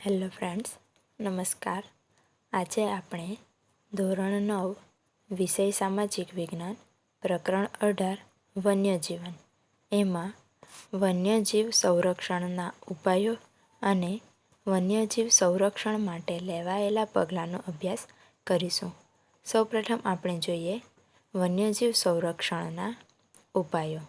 Hello friends, નમસ્કાર. આજે આપણે ધોરણ 9 વિષય સામાજિક વિજ્ઞાન પ્રકરણ 18 વન્યજીવન એમાં વન્યજીવ સંરક્ષણના ઉપાયો અને વન્યજીવ સંરક્ષણ માટે લેવાયેલા પગલાંનો અભ્યાસ કરીશું. સૌપ્રથમ આપણે જોઈએ વન્યજીવ સંરક્ષણના ઉપાયો.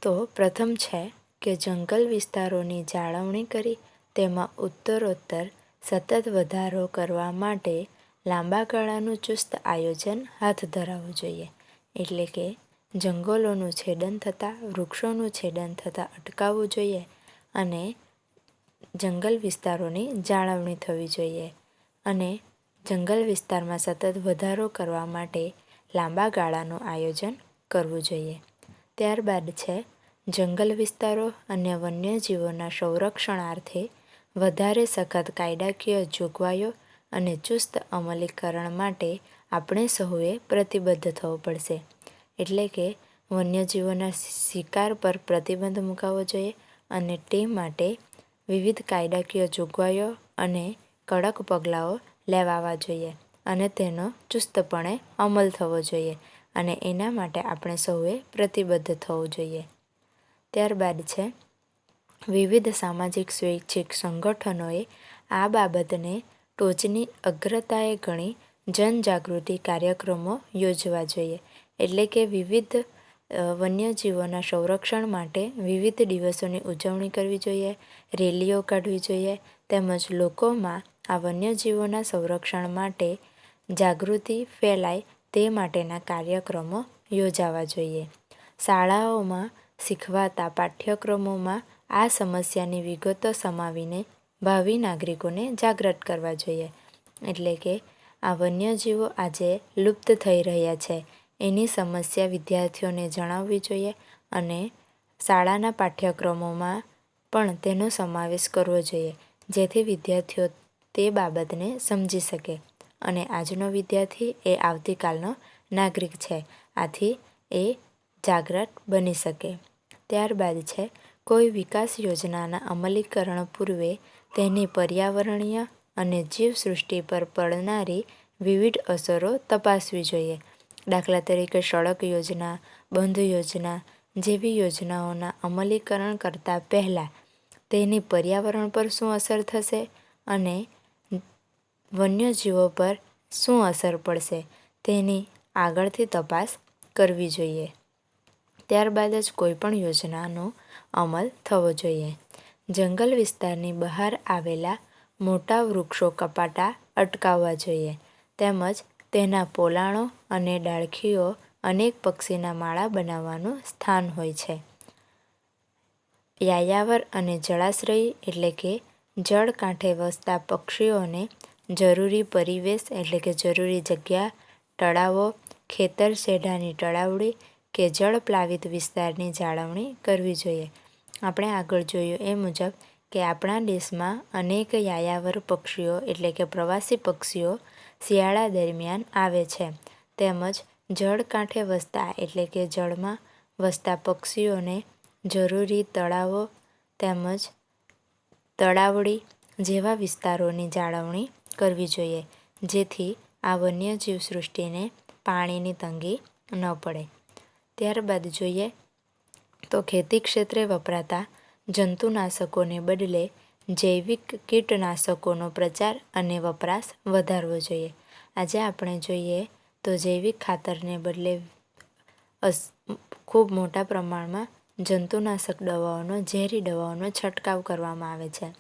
તો પ્રથમ છે કે જંગલ વિસ્તારોની જાળવણી કરી તેમાં ઉત્તરોત્તર સતત વધારો કરવા માટે લાંબા ગાળાનું ચુસ્ત આયોજન હાથ ધરવું જોઈએ. એટલે કે જંગલોનું છેદન થતાં, વૃક્ષોનું છેદન થતાં અટકાવવું જોઈએ અને જંગલ વિસ્તારોની જાળવણી થવી જોઈએ. અને જંગલ વિસ્તારમાં સતત વધારો કરવા માટે લાંબા ગાળાનું આયોજન કરવું જોઈએ. ત્યારબાદ છે જંગલ વિસ્તારો અને વન્યજીવોના સંરક્ષણાર્થે વધારે સખત કાયદાકીય જોગવાઈઓ અને ચુસ્ત અમલીકરણ માટે આપણે સૌએ પ્રતિબદ્ધ થવું પડશે. એટલે કે વન્યજીવોના શિકાર પર પ્રતિબંધ મૂકવો જોઈએ અને તે માટે વિવિધ કાયદાકીય જોગવાઈઓ અને કડક પગલાંઓ લેવાવા જોઈએ અને તેનો ચુસ્તપણે અમલ થવો જોઈએ અને એના માટે આપણે સૌએ પ્રતિબદ્ધ થવું જોઈએ. ત્યારબાદ છે વિવિધ સામાજિક સ્વૈચ્છિક સંગઠનોએ આ બાબતને ટોચની અગ્રતાએ ગણી જનજાગૃતિ કાર્યક્રમો યોજવા જોઈએ. એટલે કે વિવિધ વન્યજીવોના સંરક્ષણ માટે વિવિધ દિવસોની ઉજવણી કરવી જોઈએ, રેલીઓ કાઢવી જોઈએ તેમજ લોકોમાં આ વન્યજીવોના સંરક્ષણ માટે જાગૃતિ ફેલાય તે માટેના કાર્યક્રમો યોજાવા જોઈએ. શાળાઓમાં શીખવાતા પાઠ્યક્રમોમાં આ સમસ્યાની વિગતો સમાવીને ભાવિ નાગરિકોને જાગૃત કરવા જોઈએ. એટલે કે આ વન્યજીવો આજે લુપ્ત થઈ રહ્યા છે એની સમસ્યા વિદ્યાર્થીઓને જણાવવી જોઈએ અને શાળાના પાઠ્યક્રમોમાં પણ તેનો સમાવેશ કરવો જોઈએ જેથી વિદ્યાર્થીઓ તે બાબતને સમજી શકે અને આજનો વિદ્યાર્થી એ આવતીકાલનો નાગરિક છે, આથી એ જાગૃત બની શકે. ત્યારબાદ છે કોઈ વિકાસ યોજનાના અમલીકરણ પૂર્વે તેની પર્યાવરણીય અને જીવસૃષ્ટિ પર પડનારી વિવિધ અસરો તપાસવી જોઈએ. દાખલા તરીકે સડક યોજના, બંધ યોજના જેવી યોજનાઓના અમલીકરણ કરતાં પહેલાં તેની પર્યાવરણ પર શું અસર થશે અને વન્યજીવો પર શું અસર પડશે તેની આગળથી તપાસ કરવી જોઈએ. ત્યારબાદ જ કોઈ પણ યોજનાનો અમલ થવો જોઈએ. જંગલ વિસ્તારની બહાર આવેલા મોટા વૃક્ષો કપાતા અટકાવવા જોઈએ તેમજ તેના પોલાણો અને ડાળખીઓ અનેક પક્ષીના માળા બનાવવાનું સ્થાન હોય છે. યાયાવર અને જળાશ્રયી એટલે કે જળ કાંઠે વસતા પક્ષીઓને જરૂરી પરિવેશ એટલે કે જરૂરી જગ્યા, તળાવો, ખેતર સેઢાની તળાવડી કે જળ પ્લાવિત વિસ્તારની જાળવણી કરવી જોઈએ. આપણે આગળ જોયું એ મુજબ કે આપણા દેશમાં અનેક યાયાવર પક્ષીઓ એટલે કે પ્રવાસી પક્ષીઓ શિયાળા દરમિયાન આવે છે તેમજ જળ કાંઠે વસતા એટલે કે જળમાં વસતા પક્ષીઓને જરૂરી તળાવો તેમજ તળાવડી જેવા વિસ્તારોની જાળવણી કરવી જોઈએ જેથી આ વન્યજીવ સૃષ્ટિને પાણીની તંગી ન પડે. ત્યારબાદ જોઈએ તો ખેતી ક્ષેત્રે વપરાતા જંતુનાશકોને બદલે જૈવિક કીટનાશકોનો પ્રચાર અને વપરાશ વધારવો જોઈએ. આજે આપણે જોઈએ તો જૈવિક ખાતરને બદલે ખૂબ મોટા પ્રમાણમાં જંતુનાશક દવાઓનો ઝેરી દવાઓનો છંટકાવ કરવામાં આવે છે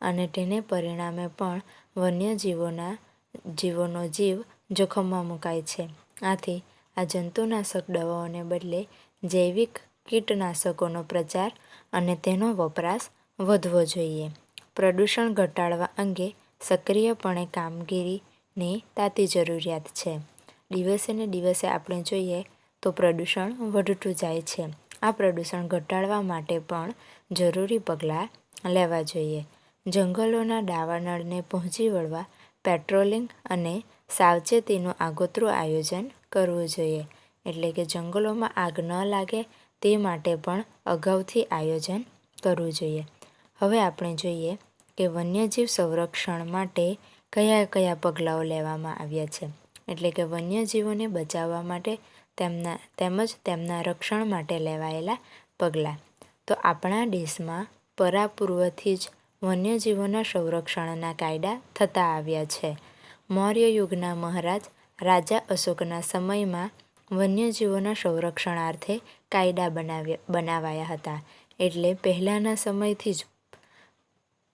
અને તેને પરિણામે પણ વન્યજીવોનો જીવ જોખમમાં મુકાય છે. આથી આ જંતુનાશક દવાઓને બદલે જૈવિક કીટનાશકોનો પ્રચાર અને તેનો વપરાશ વધવો જોઈએ. પ્રદૂષણ ઘટાડવા અંગે સક્રિયપણે કામગીરીની તાતી જરૂરિયાત છે. દિવસે ને દિવસે આપણે જોઈએ તો પ્રદૂષણ વધતું જાય છે. આ પ્રદૂષણ ઘટાડવા માટે પણ જરૂરી પગલાં લેવા જોઈએ. જંગલોના દાવાનળને પહોંચી વળવા પેટ્રોલિંગ અને સાવચેતીનું આગોતરું આયોજન કરવું જોઈએ. એટલે કે જંગલોમાં આગ ન લાગે તે માટે પણ અગાઉથી આયોજન કરવું જોઈએ. હવે આપણે જોઈએ કે વન્યજીવ સંરક્ષણ માટે કયા કયા પગલાઓ લેવામાં આવ્યા છે, એટલે કે વન્યજીવોને બચાવવા માટે તેમજ તેમના રક્ષણ માટે લેવાયેલા પગલાં. તો આપણા દેશમાં પરાપૂર્વથી જ વન્યજીવોના સંરક્ષણના કાયદા થતા આવ્યા છે. મૌર્ય યુગના મહારાજ રાજા અશોકના સમયમાં વન્યજીવોના સંરક્ષણાર્થે કાયદા બનાવાયા હતા. એટલે પહેલાંના સમયથી જ,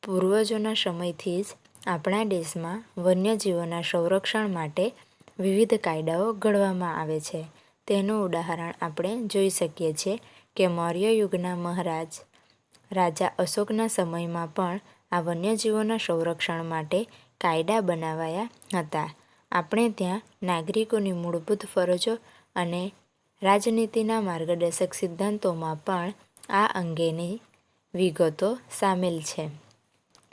પૂર્વજોના સમયથી જ આપણા દેશમાં વન્યજીવોના સંરક્ષણ માટે વિવિધ કાયદાઓ ઘડવામાં આવે છે. તેનું ઉદાહરણ આપણે જોઈ શકીએ છીએ કે મૌર્ય યુગના મહારાજ રાજા અશોકના સમયમાં પણ આ વન્યજીવોના સંરક્ષણ માટે કાયદા બનાવાયા હતા. આપણે ત્યાં નાગરિકોની મૂળભૂત ફરજો અને રાજનીતિના માર્ગદર્શક સિદ્ધાંતોમાં પણ આ અંગેની વિગતો સામેલ છે,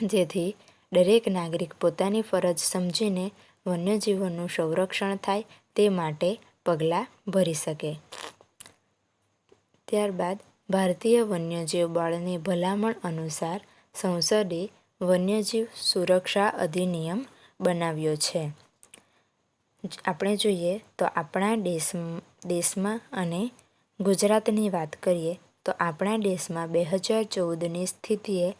જેથી દરેક નાગરિક પોતાની ફરજ સમજીને વન્યજીવોનું સંરક્ષણ થાય તે માટે પગલાં ભરી શકે. ત્યારબાદ ભારતીય વન્યજીવ બોર્ડની ભલામણ અનુસાર સંસદે વન્યજીવ સુરક્ષા અધિનિયમ બનાવ્યો છે. આપણે જોઈએ તો આપણા દેશમાં અને ગુજરાતની વાત કરીએ તો આપણા દેશમાં 2014ની સ્થિતિએ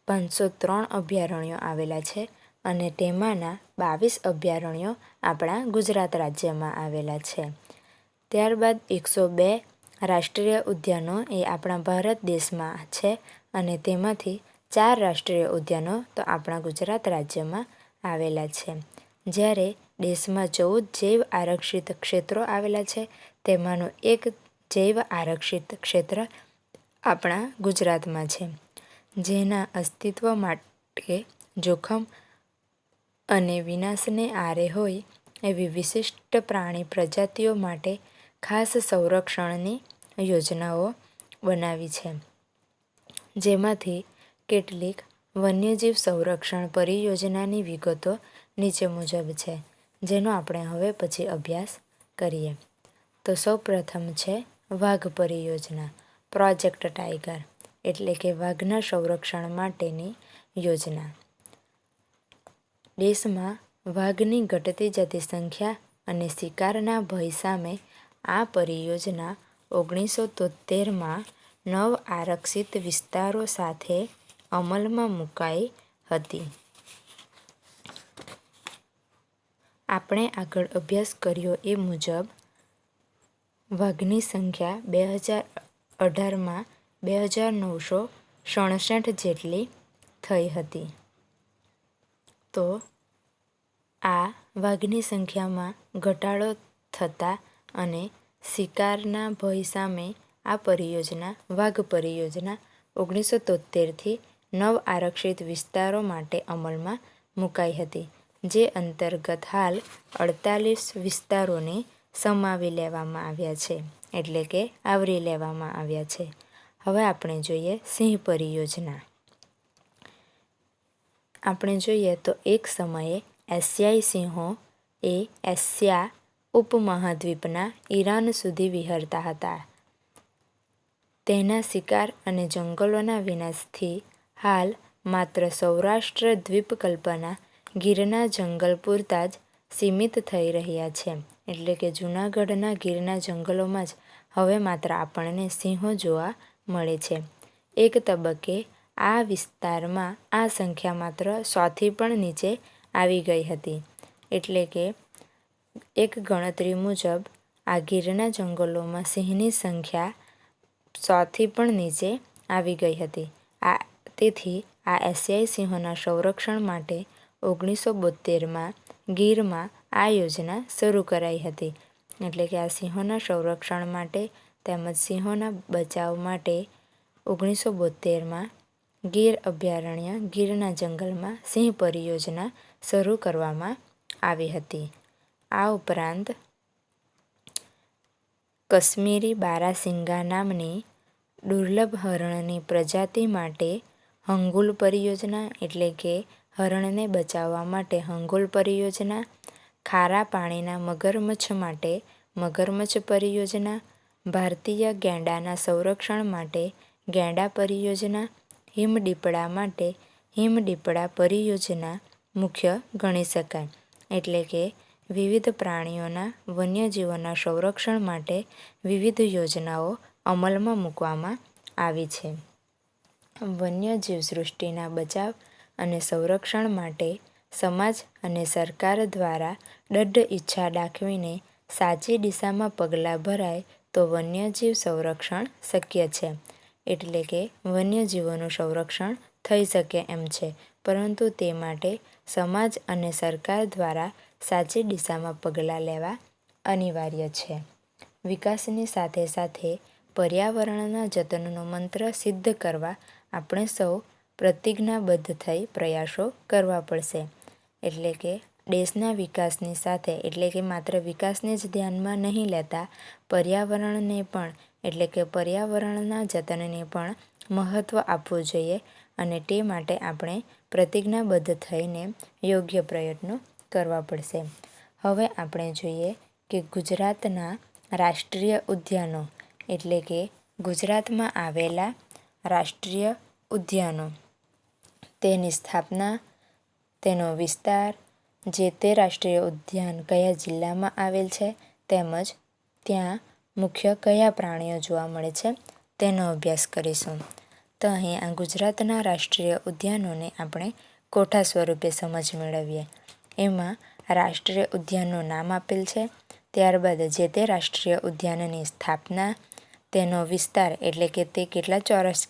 503 અભયારણ્યો આવેલા છે અને તેમાંના 22 અભયારણ્યો આપણા ગુજરાત રાજ્યમાં આવેલા છે. ત્યારબાદ 102 રાષ્ટ્રીય ઉદ્યાનો એ આપણા ભારત દેશમાં છે અને તેમાંથી 4 રાષ્ટ્રીય ઉદ્યાનો તો આપણા ગુજરાત રાજ્યમાં આવેલા છે. જ્યારે દેશમાં 14 જૈવ આરક્ષિત ક્ષેત્રો આવેલા છે, તેમાંનું એક જૈવ આરક્ષિત ક્ષેત્ર આપણા ગુજરાતમાં છે, જેના અસ્તિત્વ માટે જોખમ અને વિનાશને આરે હોય એવી વિશિષ્ટ પ્રાણી પ્રજાતિઓ માટે ખાસ સંરક્ષણની યોજનાઓ બનાવી છે. જેમાંથી કેટલીક વન્યજીવ સંરક્ષણ પરિયોજનાની વિગતો નીચે મુજબ છે, જેનો આપણે હવે પછી અભ્યાસ કરીએ. તો સૌપ્રથમ છે વાઘ પરિયોજના, પ્રોજેક્ટ ટાઈગર, એટલે કે વાઘના સંરક્ષણ માટેની યોજના. દેશમાં વાઘની ઘટતી જતી સંખ્યા અને શિકારના ભય સામે આ પરિયોજના 1973માં 9 આરક્ષિત વિસ્તારો સાથે અમલમાં મુકાઈ હતી. આપણે આગળ અભ્યાસ કર્યો એ મુજબ વાઘની સંખ્યા 2018માં 2967 જેટલી થઈ હતી. તો આ વાઘની સંખ્યામાં ઘટાડો થતા અને શિકારના ભય સામે આ પરિયોજના વાઘ પરિયોજના 1973થી 9 આરક્ષિત વિસ્તારો માટે અમલમાં મુકાઈ હતી, જે અંતર્ગત હાલ 48 વિસ્તારોને સમાવી લેવામાં આવ્યા છે, એટલે કે આવરી લેવામાં આવ્યા છે. હવે આપણે જોઈએ સિંહ પરિયોજના. આપણે જોઈએ તો એક સમયે એશિયાઈ સિંહો એ એશિયા ઉપમહાદ્વીપના ઈરાન સુધી વિહરતા હતા. તેના શિકાર અને જંગલોના વિનાશથી હાલ માત્ર સૌરાષ્ટ્ર દ્વીપકલ્પના ગીરના જંગલ પૂરતા જ સીમિત થઈ રહ્યા છે. એટલે કે જૂનાગઢના ગીરના જંગલોમાં જ હવે માત્ર આપણને સિંહો જોવા મળે છે. એક તબક્કે આ વિસ્તારમાં આ સંખ્યા માત્ર 100થી પણ નીચે આવી ગઈ હતી. એટલે કે એક ગણતરી મુજબ આ ગીરના જંગલોમાં સિંહની સંખ્યા 100થી પણ નીચે આવી ગઈ હતી. તેથી આ એશિયાઈ સિંહોના સંરક્ષણ માટે 1972માં ગીરમાં આ યોજના શરૂ કરાઈ હતી. એટલે કે આ સિંહોના સંરક્ષણ માટે તેમજ સિંહોના બચાવ માટે 1972માં ગીર અભયારણ્ય ગીરના જંગલમાં સિંહ પરિયોજના શરૂ કરવામાં આવી હતી. આ ઉપરાંત કશ્મીરી બારાસિંગા નામની દુર્લભ હરણની પ્રજાતિ માટે હંગુલ પરિયોજના, એટલે કે હરણને બચાવવા માટે હંગુલ પરિયોજના, ખારા પાણીના મગરમચ્છ માટે મગરમચ્છ પરિયોજના, ભારતીય ગેંડાના સંરક્ષણ માટે ગેંડા પરિયોજના, હિમદીપડા માટે હિમડીપડા પરિયોજના મુખ્ય ગણી શકાય. એટલે કે વિવિધ પ્રાણીઓના વન્યજીવોના સંરક્ષણ માટે વિવિધ યોજનાઓ અમલમાં મૂકવામાં આવી છે. વન્યજીવ સૃષ્ટિના બચાવ અને સંરક્ષણ માટે સમાજ અને સરકાર દ્વારા દૃઢ ઈચ્છા દાખવીને સાચી દિશામાં પગલાં ભરાય તો વન્યજીવ સંરક્ષણ શક્ય છે. એટલે કે વન્યજીવોનું સંરક્ષણ થઈ શકે એમ છે, પરંતુ તે માટે સમાજ અને સરકાર દ્વારા સાચી દિશામાં પગલાં લેવા અનિવાર્ય છે. વિકાસની સાથે સાથે પર્યાવરણના જતનનો મંત્ર સિદ્ધ કરવા આપણે સૌ પ્રતિજ્ઞાબદ્ધ થઈ પ્રયાસો કરવા પડશે. એટલે કે દેશના વિકાસની સાથે એટલે કે માત્ર વિકાસને જ ધ્યાનમાં નહીં લેતા પર્યાવરણને પણ એટલે કે પર્યાવરણના જતનને પણ મહત્ત્વ આપવું જોઈએ અને તે માટે આપણે પ્રતિજ્ઞાબદ્ધ થઈને યોગ્ય પ્રયત્નો કરવા પડશે. હવે આપણે જોઈએ કે ગુજરાતના રાષ્ટ્રીય ઉદ્યાનો એટલે કે ગુજરાતમાં આવેલા રાષ્ટ્રીય ઉદ્યાનો, તેની સ્થાપના, તેનો વિસ્તાર, જે તે રાષ્ટ્રીય ઉદ્યાન કયા જિલ્લામાં આવેલ છે તેમજ ત્યાં મુખ્ય કયા પ્રાણીઓ જોવા મળે છે તેનો અભ્યાસ કરીશું. તો અહીં આ ગુજરાતના રાષ્ટ્રીય ઉદ્યાનોને આપણે કોઠા સ્વરૂપે સમજ મેળવીએ. એમાં રાષ્ટ્રીય ઉદ્યાનનું નામ આપેલ છે, ત્યારબાદ જે તે રાષ્ટ્રીય ઉદ્યાનની સ્થાપના, તેનો વિસ્તાર એટલે કે તે કેટલા ચોરસ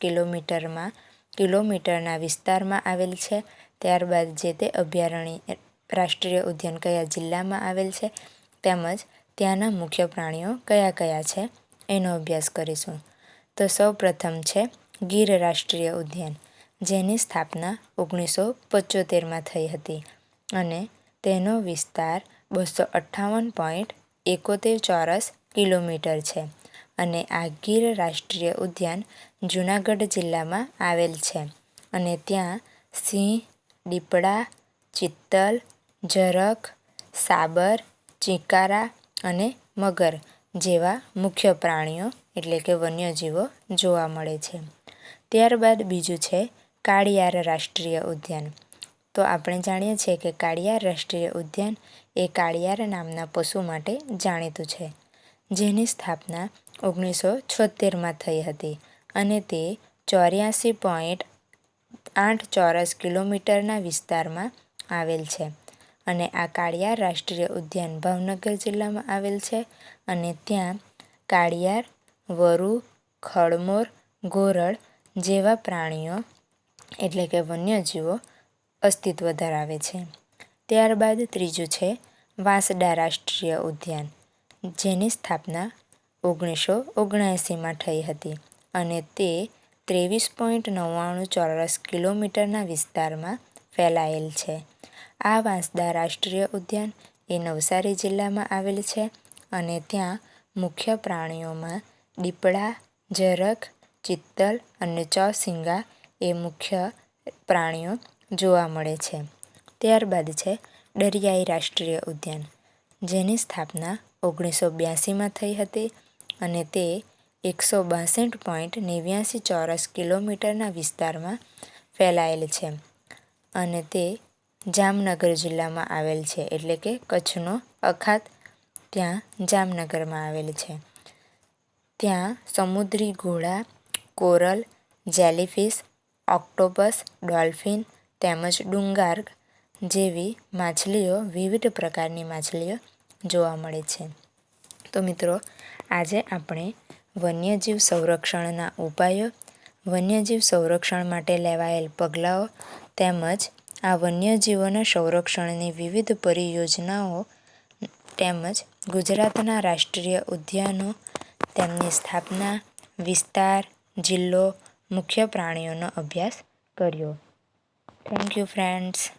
કિલોમીટરના વિસ્તારમાં આવેલ છે, ત્યારબાદ જે તે અભયારણ્ય રાષ્ટ્રીય ઉદ્યાન કયા જિલ્લામાં આવેલ છે તેમજ ત્યાંના મુખ્ય પ્રાણીઓ કયા કયા છે એનો અભ્યાસ કરીશું. તો સૌ પ્રથમ છે ગીર રાષ્ટ્રીય ઉદ્યાન, જેની સ્થાપના 1975માં થઈ હતી અને તેનો વિસ્તાર 258.71 ચોરસ કિલોમીટર છે અને આ ગીર રાષ્ટ્રીય ઉદ્યાન જૂનાગઢ જિલ્લામાં આવેલ છે અને ત્યાં સિંહ, દીપડા, ચિત્તલ, ઝરખ, સાબર, ચિકારા અને મગર જેવા મુખ્ય પ્રાણીઓ એટલે કે વન્યજીવો જોવા મળે છે. ત્યારબાદ બીજું છે કાળિયાર રાષ્ટ્રીય ઉદ્યાન. તો આપણે જાણીએ છીએ કે કાળિયાર રાષ્ટ્રીય ઉદ્યાન એ કાળિયાર નામના પશુ માટે જાણીતું છે, જેની સ્થાપના 1976માં થઈ હતી અને તે 84.8 ચોરસ કિલોમીટરના વિસ્તારમાં આવેલ છે અને આ કાળિયાર રાષ્ટ્રીય ઉદ્યાન ભાવનગર જિલ્લામાં આવેલ છે અને ત્યાં કાળિયાર, વરુ, ખડમોર, ગોરડ જેવા પ્રાણીઓ એટલે કે વન્યજીવો અસ્તિત્વ ધરાવે છે. ત્યારબાદ ત્રીજું છે વાંસદા રાષ્ટ્રીય ઉદ્યાન, જેની સ્થાપના 1979માં થઈ હતી અને તે 23.99 ચોરસ કિલોમીટરના વિસ્તારમાં ફેલાયેલ છે. આ વાંસદા રાષ્ટ્રીય ઉદ્યાન એ નવસારી જિલ્લામાં આવેલ છે અને ત્યાં મુખ્ય પ્રાણીઓમાં દીપડા, ઝરખ, ચિત્તલ અને ચોસિંગા એ મુખ્ય પ્રાણીઓ જોવા મળે છે. ત્યારબાદ છે દરિયાઈ રાષ્ટ્રીય ઉદ્યાન, જેની સ્થાપના 1982માં થઈ હતી અને તે 162.89 ચોરસ કિલોમીટરના વિસ્તારમાં ફેલાયેલ છે અને તે જામનગર જિલ્લામાં આવેલ છે એટલે કે કચ્છનો અખાત ત્યાં જામનગરમાં આવેલ છે. ત્યાં સમુદ્રી ઘોડા, કોરલ, જેલીફિશ, ઓક્ટોપસ, ડોલ્ફિન તેમજ ડુંગાર જેવી માછલીઓ વિવિધ પ્રકારની માછલીઓ જોવા મળે છે. તો મિત્રો, આજે આપણે વન્યજીવ સંરક્ષણના ઉપાયો, વન્યજીવ સંરક્ષણ માટે લેવાયેલ પગલાઓ તેમજ આ વન્યજીવોના સંરક્ષણની વિવિધ પરિયોજનાઓ તેમજ ગુજરાતના રાષ્ટ્રીય ઉદ્યાનો, તેમની સ્થાપના, વિસ્તાર, જિલ્લો, મુખ્ય પ્રાણીઓનો અભ્યાસ કર્યો. Thank you friends.